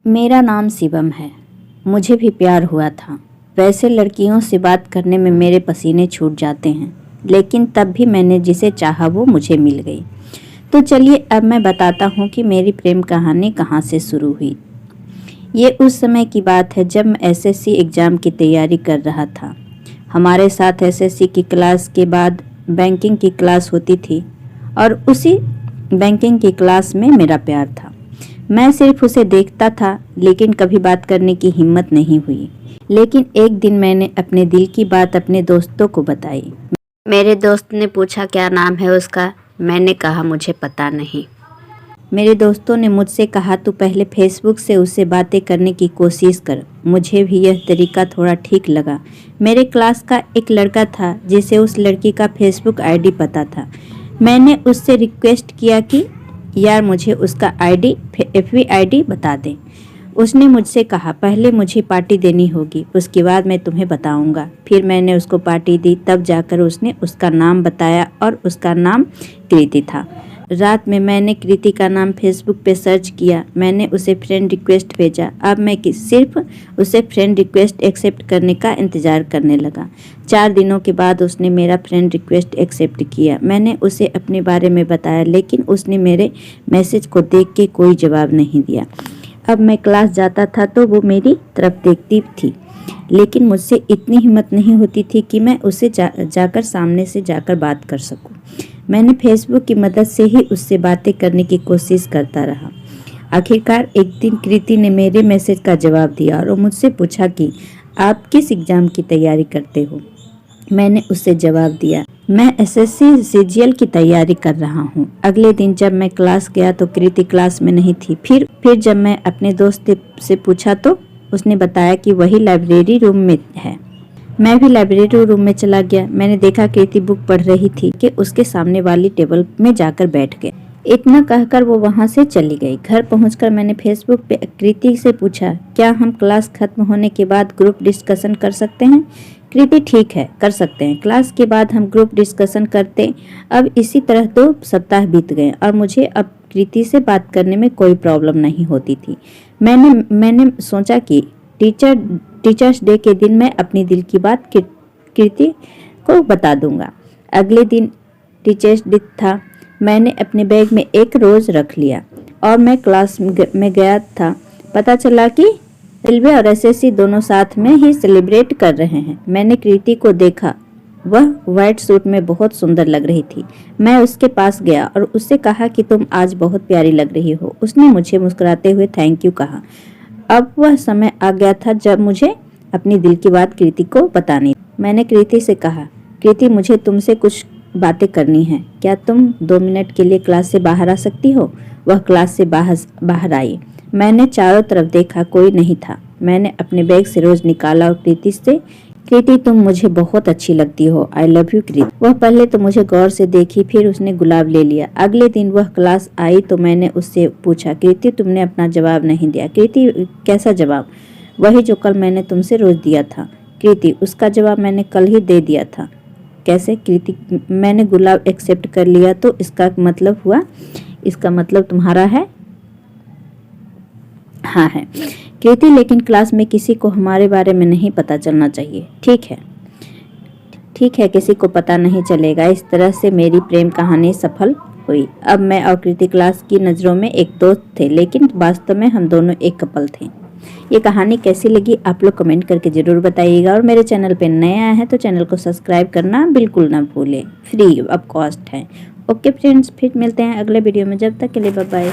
मेरा नाम शिवम है। मुझे भी प्यार हुआ था। वैसे लड़कियों से बात करने में मेरे पसीने छूट जाते हैं, लेकिन तब भी मैंने जिसे चाहा वो मुझे मिल गई। तो चलिए अब मैं बताता हूँ कि मेरी प्रेम कहानी कहाँ से शुरू हुई। ये उस समय की बात है जब मैं एसएससी एग्ज़ाम की तैयारी कर रहा था। हमारे साथ एसएससी की क्लास के बाद बैंकिंग की क्लास होती थी और उसी बैंकिंग की क्लास में मेरा प्यार था। मैं सिर्फ उसे देखता था, लेकिन कभी बात करने की हिम्मत नहीं हुई। लेकिन एक दिन मैंने अपने दिल की बात अपने दोस्तों को बताई। मेरे दोस्त ने पूछा क्या नाम है उसका। मैंने कहा मुझे पता नहीं। मेरे दोस्तों ने मुझसे कहा तू पहले फेसबुक से उससे बातें करने की कोशिश कर। मुझे भी यह तरीका थोड़ा ठीक लगा। मेरे क्लास का एक लड़का था जिसे उस लड़की का फेसबुक आईडी पता था। मैंने उससे रिक्वेस्ट किया कि यार मुझे उसका एफबी आईडी बता दे। उसने मुझसे कहा पहले मुझे पार्टी देनी होगी, उसके बाद मैं तुम्हें बताऊंगा। फिर मैंने उसको पार्टी दी, तब जाकर उसने उसका नाम बताया और उसका नाम कृति था। रात में मैंने कृति का नाम फेसबुक पे सर्च किया। मैंने उसे फ्रेंड रिक्वेस्ट भेजा। अब मैं सिर्फ उसे फ्रेंड रिक्वेस्ट एक्सेप्ट करने का इंतज़ार करने लगा। 4 दिनों के बाद उसने मेरा फ्रेंड रिक्वेस्ट एक्सेप्ट किया। मैंने उसे अपने बारे में बताया, लेकिन उसने मेरे मैसेज को देख के कोई जवाब नहीं दिया। अब मैं क्लास जाता था तो वो मेरी तरफ देखती थी, लेकिन मुझसे इतनी हिम्मत नहीं होती थी कि मैं उसे जाकर सामने से जाकर बात कर सकूं। मैंने फेसबुक की मदद से ही उससे बातें करने की कोशिश करता रहा। आखिरकार एक दिन कृति ने मेरे मैसेज का जवाब दिया और मुझसे पूछा कि आप किस एग्ज़ाम की तैयारी करते हो। मैंने उससे जवाब दिया मैं एसएससी सीजीएल की तैयारी कर रहा हूँ। अगले दिन जब मैं क्लास गया तो कृति क्लास में नहीं थी। फिर जब मैं अपने दोस्त से पूछा तो उसने बताया कि वही लाइब्रेरी रूम में है। मैं भी लाइब्रेरी रूम में चला गया। मैंने देखा कृति बुक पढ़ रही थी कि उसके सामने वाली टेबल में जाकर बैठ गए। इतना कहकर वो वहां से चली गई। घर पहुंचकर मैंने फेसबुक पे कृति से पूछा क्या हम क्लास खत्म होने के बाद ग्रुप डिस्कशन कर सकते हैं। कृति ठीक है, कर सकते हैं। क्लास के बाद हम ग्रुप डिस्कशन करते। अब इसी तरह 2 सप्ताह बीत गए और मुझे अब कृति से बात करने में कोई प्रॉब्लम नहीं होती थी। मैंने सोचा कि टीचर्स डे के दिन मैं अपनी दिल की बात कृति को बता दूंगा। अगले दिन टीचर्स डे था। मैंने अपने बैग में एक रोज़ रख लिया और मैं क्लास में गया था। पता चला कि रेलवे और एसएससी दोनों साथ में ही सेलिब्रेट कर रहे हैं। मैंने कृति को देखा, वह वाइट सूट में बहुत सुंदर लग रही थी। मैं उसके पास गया और उससे कहा कि तुम आज बहुत प्यारी लग रही हो। उसने मुझे मुस्कुराते हुए थैंक यू कहा। अब वह समय आ गया था जब मुझे अपनी दिल की बात कृति को बतानी। मैंने कृति से कहा कृति मुझे तुमसे कुछ बातें करनी है। क्या तुम 2 मिनट के लिए क्लास से बाहर आ सकती हो। वह क्लास से बाहर आई। मैंने चारों तरफ देखा, कोई नहीं था। मैंने अपने बैग से रोज निकाला और कृति तुम मुझे बहुत अच्छी लगती हो। आई लव यू कृति। वह पहले तो मुझे गौर से देखी, फिर उसने गुलाब ले लिया। अगले दिन वह क्लास आई तो मैंने उससे पूछा कृति तुमने अपना जवाब नहीं दिया। कृति कैसा जवाब। वही जो कल मैंने तुमसे रोज दिया था। कृति उसका जवाब मैंने कल ही दे दिया था। कैसे। कृति मैंने गुलाब एक्सेप्ट कर लिया तो इसका मतलब हुआ, इसका मतलब तुम्हारा है। हाँ है। कृति लेकिन क्लास में किसी को हमारे बारे में नहीं पता चलना चाहिए। ठीक है, किसी को पता नहीं चलेगा। इस तरह से मेरी प्रेम कहानी सफल हुई। अब मैं और कृति क्लास की नज़रों में एक दोस्त थे, लेकिन वास्तव में हम दोनों एक कपल थे। ये कहानी कैसी लगी आप लोग कमेंट करके ज़रूर बताइएगा और मेरे चैनल पे नए आए हैं तो चैनल को सब्सक्राइब करना बिल्कुल ना भूलें। फ्री ऑफ कॉस्ट है। ओके फ्रेंड्स, फिर मिलते हैं अगले वीडियो में। जब तक के लिए बाय बाय।